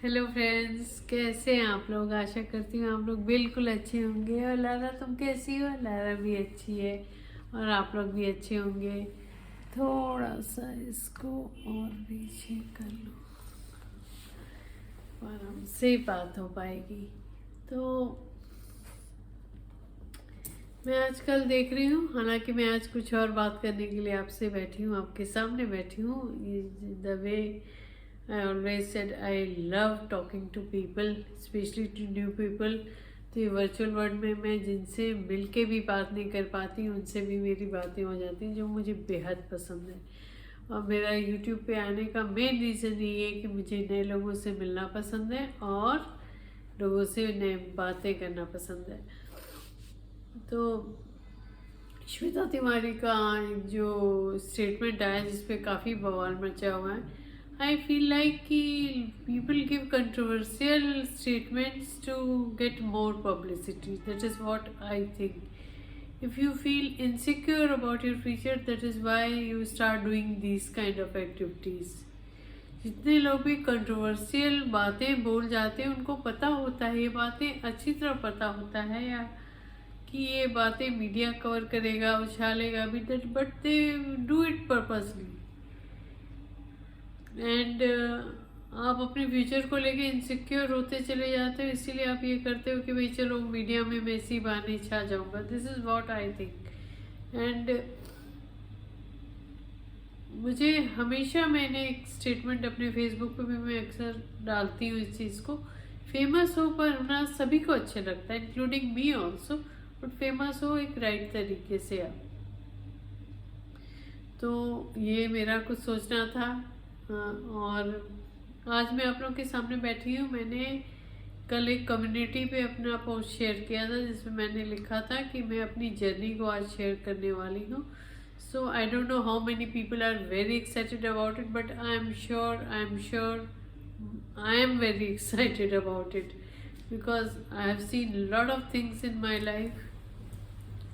Hello friends, कैसे हैं आप लोग। आशा करती हूँ आप लोग बिल्कुल अच्छे होंगे। और लारा, तुम कैसी हो। लारा भी अच्छी है और आप लोग भी अच्छे होंगे। थोड़ा सा इसको और पीछे कर लो, आराम से बात हो पाएगी। तो मैं आजकल देख रही हूँ, हालांकि मैं आज कुछ और बात करने के लिए आपसे बैठी हूँ, आपके सामने बैठी हूँ। The way I always said I love talking to people, especially to new people. तो ये वर्चुअल वर्ल्ड में मैं जिनसे मिल के भी बात नहीं कर पाती, उनसे भी मेरी बातें हो जाती हैं, जो मुझे बेहद पसंद है। और मेरा यूट्यूब पे आने का मेन रीज़न ये है कि मुझे नए लोगों से मिलना पसंद है और लोगों से नए बातें करना पसंद है। तो श्वेता तिवारी का जो स्टेटमेंट आया, जिसपे काफ़ी बवाल मचा हुआ है, आई फील लाइक कि people give controversial statements to get more publicity. That is what I think. If you feel insecure about your future, that is why you start doing this kind of activities. जितने लोग भी controversial बातें बोल जाते हैं, उनको पता होता है, ये बातें अच्छी तरह पता होता है या कि ये बातें मीडिया कवर करेगा, उछालेगा भी, but they do it purposely. And आप अपने फ्यूचर को लेके इनसिक्योर होते चले जाते हो, इसीलिए आप ये करते हो कि भाई चलो मीडिया में मैं इसी बहाने छा जाऊंगा। This is what I think. And मुझे हमेशा, मैंने एक स्टेटमेंट अपने फेसबुक पे भी मैं अक्सर डालती हूँ इस चीज़ को, फेमस हो पर होना सभी को अच्छा लगता है, including me also, but famous हो एक राइट तरीके से आप। तो ये मेरा कुछ सोचना था। और आज मैं आप लोगों के सामने बैठी हूँ। मैंने कल एक कम्युनिटी पे अपना पोस्ट शेयर किया था, जिसमें मैंने लिखा था कि मैं अपनी जर्नी को आज शेयर करने वाली हूँ। So I don't know how many people are very excited about it, but I am sure I am very excited about it, because I have seen lot of things in my life,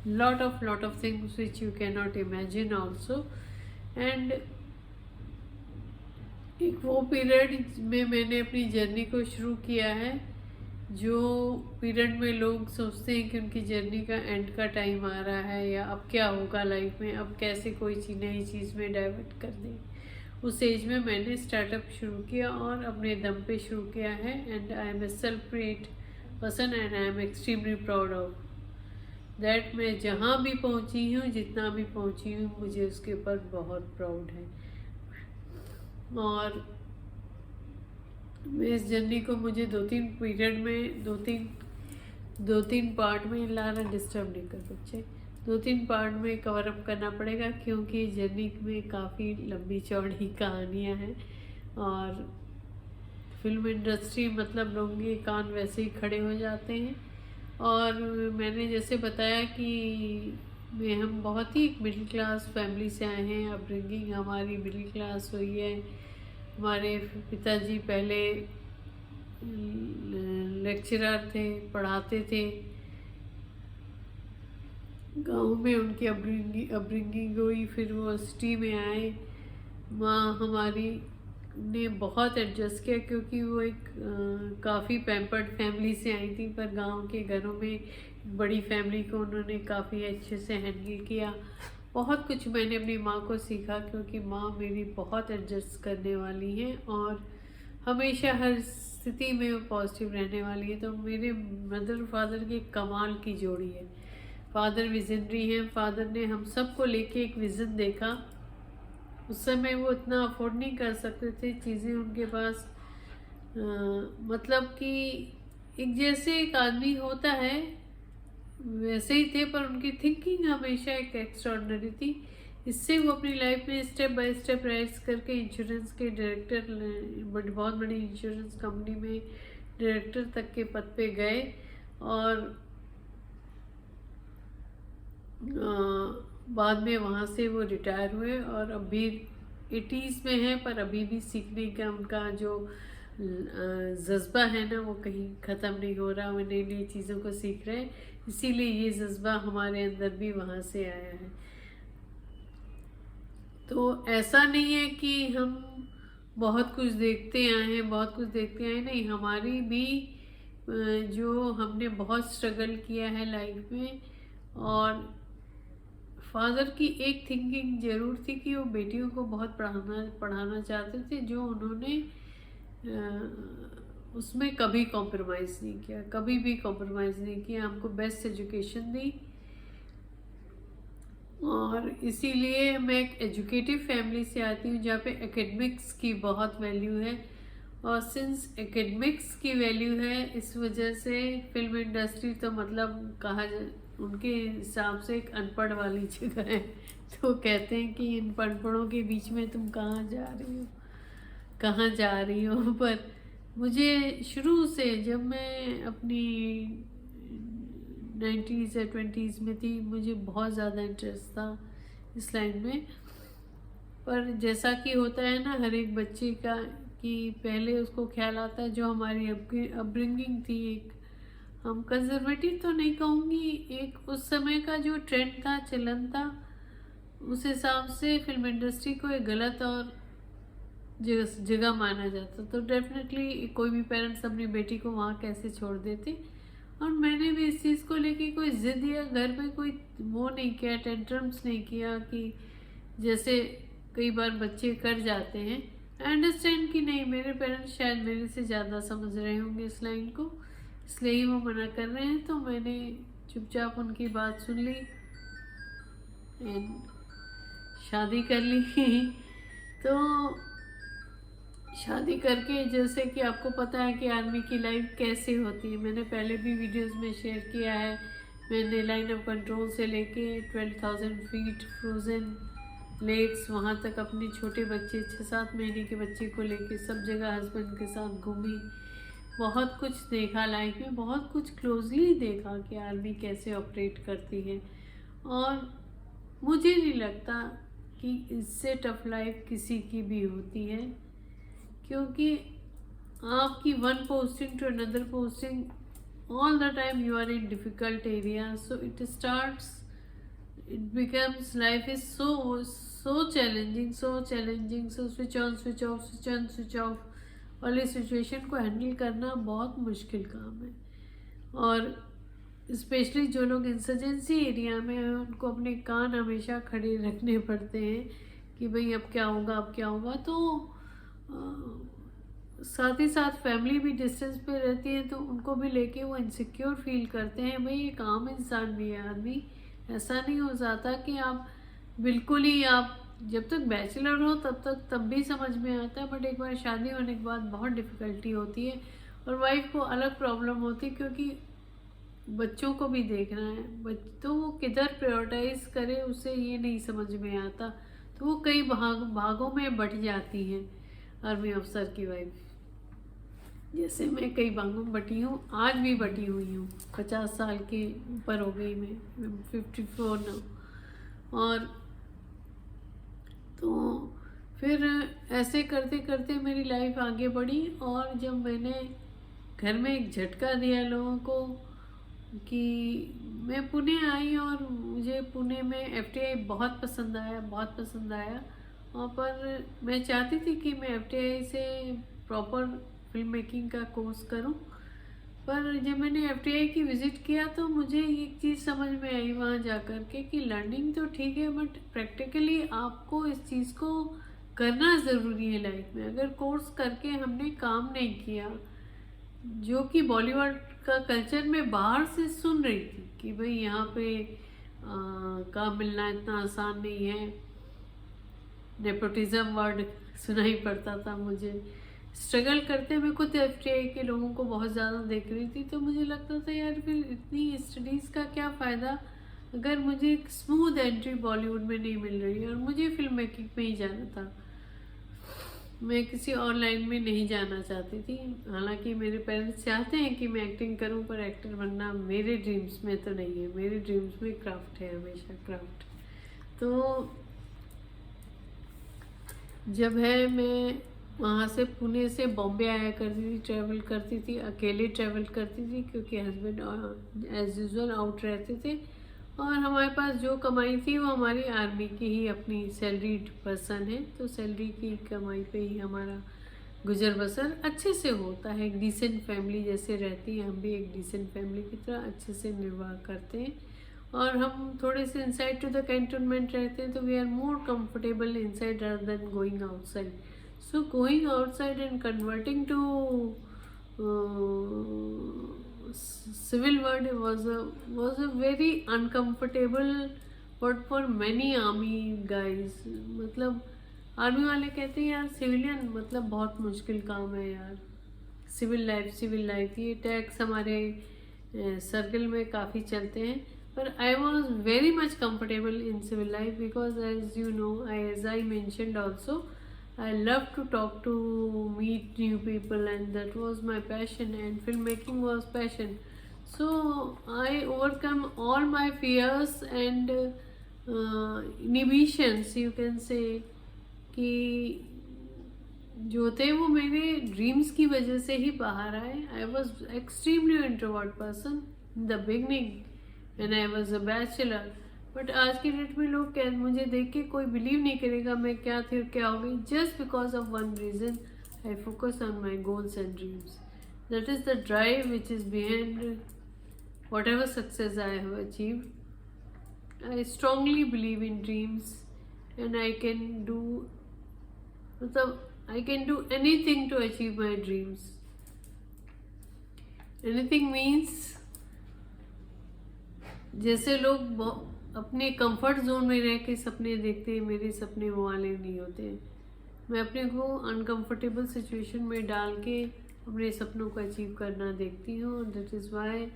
lot of things which you cannot imagine also. And एक वो period में मैंने अपनी journey को शुरू किया है, जो पीरियड में लोग सोचते हैं कि उनकी जर्नी का एंड का टाइम आ रहा है, या अब क्या होगा लाइफ में, अब कैसे कोई नई चीज़ में डाइवर्ट कर दें। उस एज में मैंने स्टार्टअप शुरू किया और अपने दम पे शुरू किया है। And I am a self made person and I am extremely proud of that. मैं जहाँ भी पहुँची हूँ, जितना भी पहुँची हूँ, मुझे उसके ऊपर बहुत प्राउड है। और इस जर्नी को मुझे दो तीन पार्ट में, लारा डिस्टर्ब नहीं कर बच्चे, 2-3 पार्ट में कवर अप करना पड़ेगा, क्योंकि जर्नी में काफ़ी लंबी चौड़ी कहानियाँ हैं। और फिल्म इंडस्ट्री मतलब लोगों के कान वैसे ही खड़े हो जाते हैं। और मैंने जैसे बताया कि हम बहुत ही मिडिल क्लास फैमिली से आए हैं। अपब्रिंगिंग हमारी मिडिल क्लास हुई है। हमारे पिताजी पहले लेक्चरर थे, पढ़ाते थे गांव में, उनकी अपब्रिंगिंग हुई, फिर वो सिटी में आए। माँ हमारी ने बहुत एडजस्ट किया, क्योंकि वो एक काफ़ी पैम्पर्ड फैमिली से आई थी, पर गांव के घरों में बड़ी फैमिली को उन्होंने काफ़ी अच्छे से हैंडल किया। बहुत कुछ मैंने अपनी माँ को सीखा, क्योंकि माँ मेरी बहुत एडजस्ट करने वाली हैं और हमेशा हर स्थिति में वो पॉजिटिव रहने वाली है। तो मेरे मदर फादर की कमाल की जोड़ी है। फादर विजनरी हैं। फादर ने हम सबको लेके एक विज़न देखा। उस समय वो इतना अफोर्ड नहीं कर सकते थे चीज़ें उनके पास, मतलब कि एक जैसे एक आदमी होता है वैसे ही थे, पर उनकी थिंकिंग हमेशा एक एक्स्ट्राऑर्डिनरी थी। इससे वो अपनी लाइफ में स्टेप बाय स्टेप राइज करके इंश्योरेंस के डायरेक्टर, बहुत बड़ी इंश्योरेंस कंपनी में डायरेक्टर तक के पद पे गए। और बाद में वहाँ से वो रिटायर हुए और अभी 80s में हैं, पर अभी भी सीखने का उनका जो जज्बा है ना, वो कहीं ख़त्म नहीं हो रहा। वो नई नई चीज़ों को सीख रहे हैं, इसीलिए ये जज्बा हमारे अंदर भी वहाँ से आया है। तो ऐसा नहीं है कि हम बहुत कुछ देखते आए हैं, बहुत कुछ देखते आए नहीं, हमारी भी जो हमने बहुत स्ट्रगल किया है लाइफ में। और फादर की एक थिंकिंग जरूर थी कि वो बेटियों को बहुत पढ़ाना पढ़ाना चाहते थे, जो उन्होंने उसमें कभी कॉम्प्रोमाइज़ नहीं किया, कभी भी कॉम्प्रोमाइज़ नहीं किया, हमको बेस्ट एजुकेशन दी। और इसीलिए मैं एक एजुकेटिव फैमिली से आती हूँ जहाँ पे एकेडमिक्स की बहुत वैल्यू है। और सिंस एकेडमिक्स की वैल्यू है, इस वजह से फिल्म इंडस्ट्री तो मतलब उनके हिसाब से एक अनपढ़ वाली जगह है। तो कहते हैं कि इन अनपढ़ों के बीच में तुम कहाँ जा रही हो, कहाँ जा रही हो। पर मुझे शुरू से, जब मैं अपनी 90s या 20s में थी, मुझे बहुत ज़्यादा इंटरेस्ट था इस लाइन में। पर जैसा कि होता है ना हर एक बच्चे का, कि पहले उसको ख्याल आता है जो हमारी अपब्रिंगिंग थी, एक हम कंजर्वेटिव तो नहीं कहूँगी, एक उस समय का जो ट्रेंड था, चलन था, उस हिसाब से फिल्म इंडस्ट्री को एक गलत और जगह माना जाता। तो डेफिनेटली कोई भी पेरेंट्स अपनी बेटी को वहाँ कैसे छोड़ देते। और मैंने भी इस चीज़ को लेके कोई जिद या घर में कोई वो नहीं किया, टेंट्रम्स नहीं किया कि जैसे कई बार बच्चे कर जाते हैं। आई अंडरस्टैंड कि नहीं, मेरे पेरेंट्स शायद मेरे से ज़्यादा समझ रहे होंगे इस लाइन को, इसलिए ही वो मना कर रहे हैं। तो मैंने चुपचाप उनकी बात सुन ली एंड शादी कर ली। तो शादी करके, जैसे कि आपको पता है कि आर्मी की लाइफ कैसे होती है, मैंने पहले भी वीडियोस में शेयर किया है। मैंने लाइन ऑफ कंट्रोल से लेके 12,000 फीट फ्रोज़न लेक्स, वहाँ तक अपने छोटे बच्चे 6-7 महीने के बच्चे को लेके सब जगह हस्बैंड के साथ घूमी। बहुत कुछ देखा लाइफ में, बहुत कुछ क्लोजली देखा कि आर्मी कैसे ऑपरेट करती है। और मुझे नहीं लगता कि इससे टफ लाइफ किसी की भी होती है, क्योंकि आपकी one posting to another posting all the time you are in difficult area, so it becomes life is so challenging, so switch on switch off, switch on switch off वाली situation को handle करना बहुत मुश्किल काम है। और specially जो लोग इंसर्जेंसी एरिया में हैं, उनको अपने कान हमेशा खड़े रखने पड़ते हैं कि भाई अब क्या होगा, अब क्या होगा। तो साथ ही साथ फैमिली भी डिस्टेंस पे रहती है, तो उनको भी लेके वो इनसिक्योर फील करते हैं। भाई एक आम इंसान भी है आदमी, ऐसा नहीं हो जाता कि आप बिल्कुल ही, आप जब तक बैचलर हो तब भी समझ में आता है, बट एक बार शादी होने के बाद बहुत डिफ़िकल्टी होती है। और वाइफ को अलग प्रॉब्लम होती है, क्योंकि बच्चों को भी देखना है, तो वो किधर प्रायोरिटाइज करे उसे ये नहीं समझ में आता। तो वो कई भागों में बट जाती हैं आर्मी अफसर की वाइफ। जैसे मैं कई भागों में बटी हूँ, आज भी बटी हुई हूँ, 50 साल के ऊपर हो गई, मैं 54 ना। और तो फिर ऐसे करते करते मेरी लाइफ आगे बढ़ी। और जब मैंने घर में एक झटका दिया लोगों को कि मैं पुणे आई, और मुझे पुणे में FTI बहुत पसंद आया, बहुत पसंद आया। और पर मैं चाहती थी कि मैं FTI से प्रॉपर फिल्म मेकिंग का कोर्स करूं। पर जब मैंने FTI की विज़िट किया तो मुझे एक चीज़ समझ में आई वहाँ जा कर के कि लर्निंग तो ठीक है, बट प्रैक्टिकली आपको इस चीज़ को करना ज़रूरी है लाइफ में। अगर कोर्स करके हमने काम नहीं किया, जो कि बॉलीवुड का कल्चर में बाहर से सुन रही थी कि भाई यहाँ पे काम मिलना इतना आसान नहीं है, नेपोटिज्म वर्ड सुनाई पड़ता था मुझे। स्ट्रगल करते मैं खुद FTI के लोगों को बहुत ज़्यादा देख रही थी, तो मुझे लगता था यार फिर इतनी स्टडीज़ का क्या फ़ायदा अगर मुझे एक स्मूथ एंट्री बॉलीवुड में नहीं मिल रही है। और मुझे फिल्म मेकिंग में ही जाना था, मैं किसी और लाइन में नहीं जाना चाहती थी। हालांकि मेरे पेरेंट्स चाहते हैं कि मैं एक्टिंग करूं, पर एक्टर बनना मेरे ड्रीम्स में तो नहीं है। मेरे ड्रीम्स में क्राफ्ट है, हमेशा क्राफ्ट। तो जब है मैं वहाँ से पुणे से बॉम्बे आया करती थी, ट्रैवल करती थी, अकेले ट्रैवल करती थी, क्योंकि हस्बैंड एज यूजुअल आउट रहते थे। और हमारे पास जो कमाई थी वो हमारी आर्मी की ही अपनी सैलरीड पर्सन है, तो सैलरी की कमाई पे ही हमारा गुजर बसर अच्छे से होता है। एक डिसेंट फैमिली जैसे रहती है, हम भी एक डिसेंट फैमिली की तरह अच्छे से निर्वाह करते हैं। और हम थोड़े से इनसाइड टू द कैंटोनमेंट रहते हैं, तो we are more comfortable inside rather than going outside. So going outside and converting to civil world was a very uncomfortable but for many army guys। मतलब आर्मी वाले कहते हैं यार civilian मतलब बहुत मुश्किल काम है यार, सिविल लाइफ ये टैक्स हमारे सर्कल में काफ़ी चलते हैं। पर I was very much comfortable in civil life because as you know, as I mentioned also, I love to talk to meet new people, and that was my passion, and filmmaking was passion. So I overcome all my fears and inhibitions, you can say, कि जो थे वो मेरे dreams की वजह से ही बाहर आए। I was extremely introvert person in the beginning and I was a bachelor. But आज की डेट में लोग क्या, मुझे देख के कोई बिलीव नहीं करेगा मैं क्या थी और क्या हो गई, just because of one reason, I focus on my goals and dreams. That is the drive which is behind whatever success I have achieved. I strongly believe in dreams and I can do, मतलब I can do anything to achieve my dreams. Anything means जैसे लोग अपने comfort zone में रह के सपने देखते हैं, मेरे सपने वो वाले नहीं होते हैं। मैं अपने को अनकंफर्टेबल सिचुएशन में डाल के अपने सपनों को अचीव करना देखती हूँ, और दैट इज़ वाई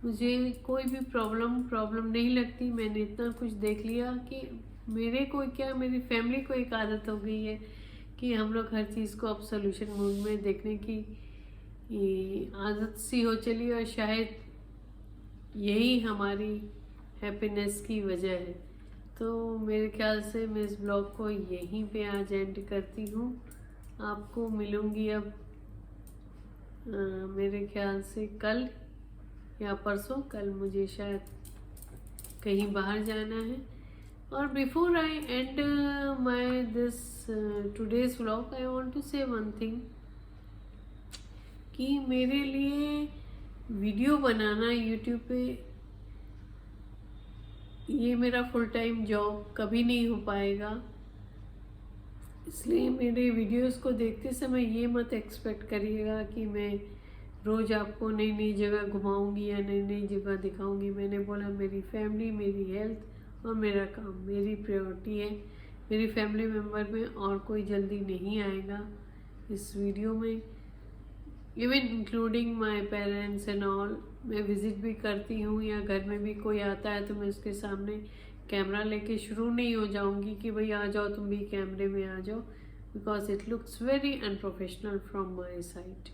मुझे कोई भी प्रॉब्लम नहीं लगती। मैंने इतना कुछ देख लिया कि मेरे को क्या, मेरी फैमिली को एक आदत हो गई है कि हम लोग हर चीज़ को अब सोल्यूशन मूड में देखने की आदत सी हो चली, और शायद यही हमारी हैप्पीनेस की वजह है। तो मेरे ख्याल से मैं इस ब्लॉग को यहीं पे आज एंड करती हूँ। आपको मिलूँगी अब मेरे ख्याल से कल या परसों। कल मुझे शायद कहीं बाहर जाना है। और before I end my this today's vlog, I want to say one thing कि मेरे लिए वीडियो बनाना यूट्यूब पे ये मेरा फुल टाइम जॉब कभी नहीं हो पाएगा। इसलिए मेरे वीडियोस को देखते समय ये मत एक्सपेक्ट करिएगा कि मैं रोज़ आपको नई नई जगह घुमाऊंगी या नई नई जगह दिखाऊंगी। मैंने बोला मेरी फैमिली, मेरी हेल्थ और मेरा काम मेरी प्रायोरिटी है। मेरी फैमिली मेम्बर में और कोई जल्दी नहीं आएगा इस वीडियो में, even including my parents and all. मैं विज़िट भी करती हूँ या घर में भी कोई आता है तो मैं उसके सामने कैमरा लेके शुरू नहीं हो जाऊँगी कि भाई आ जाओ तुम भी कैमरे में आ जाओ, because it looks very unprofessional from my side.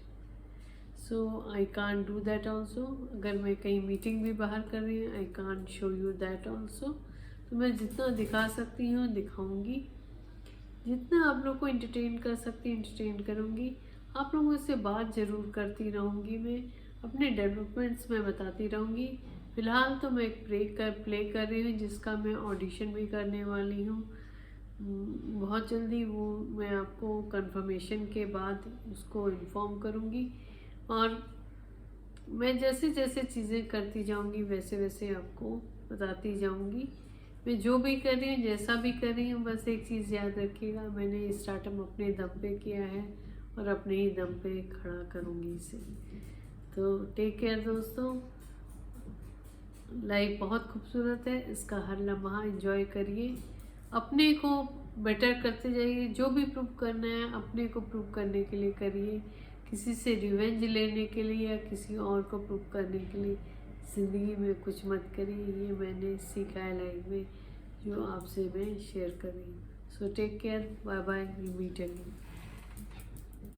So I can't do that also. अगर मैं कहीं मीटिंग भी बाहर कर रही हूँ, I can't show you that also. तो मैं जितना दिखा सकती हूँ दिखाऊँगी, जितना आप लोग को इंटरटेन कर सकती हूँ इंटरटेन करूँगी। आप लोगों से बात ज़रूर करती रहूँगी, मैं अपने डेवलपमेंट्स में बताती रहूँगी। फ़िलहाल तो मैं एक प्ले कर रही हूँ जिसका मैं ऑडिशन भी करने वाली हूँ बहुत जल्दी। वो मैं आपको कंफर्मेशन के बाद उसको इन्फॉर्म करूँगी, और मैं जैसे जैसे चीज़ें करती जाऊँगी वैसे वैसे आपको बताती जाऊँगी। मैं जो भी कर रही हूँ, जैसा भी कर रही हूँ, बस एक चीज़ याद रखिएगा, मैंने स्टार्टअप अपने दम पे किया है और अपने ही दम पे खड़ा करूँगी इसे। तो टेक केयर दोस्तों। लाइफ बहुत खूबसूरत है, इसका हर लम्हा एंजॉय करिए, अपने को बेटर करते जाइए। जो भी प्रूव करना है अपने को प्रूव करने के लिए करिए, किसी से रिवेंज लेने के लिए या किसी और को प्रूव करने के लिए ज़िंदगी में कुछ मत करिए। ये मैंने सीखा है लाइफ में, जो आपसे मैं शेयर कर रही हूँ। So take care, bye bye, we meet again.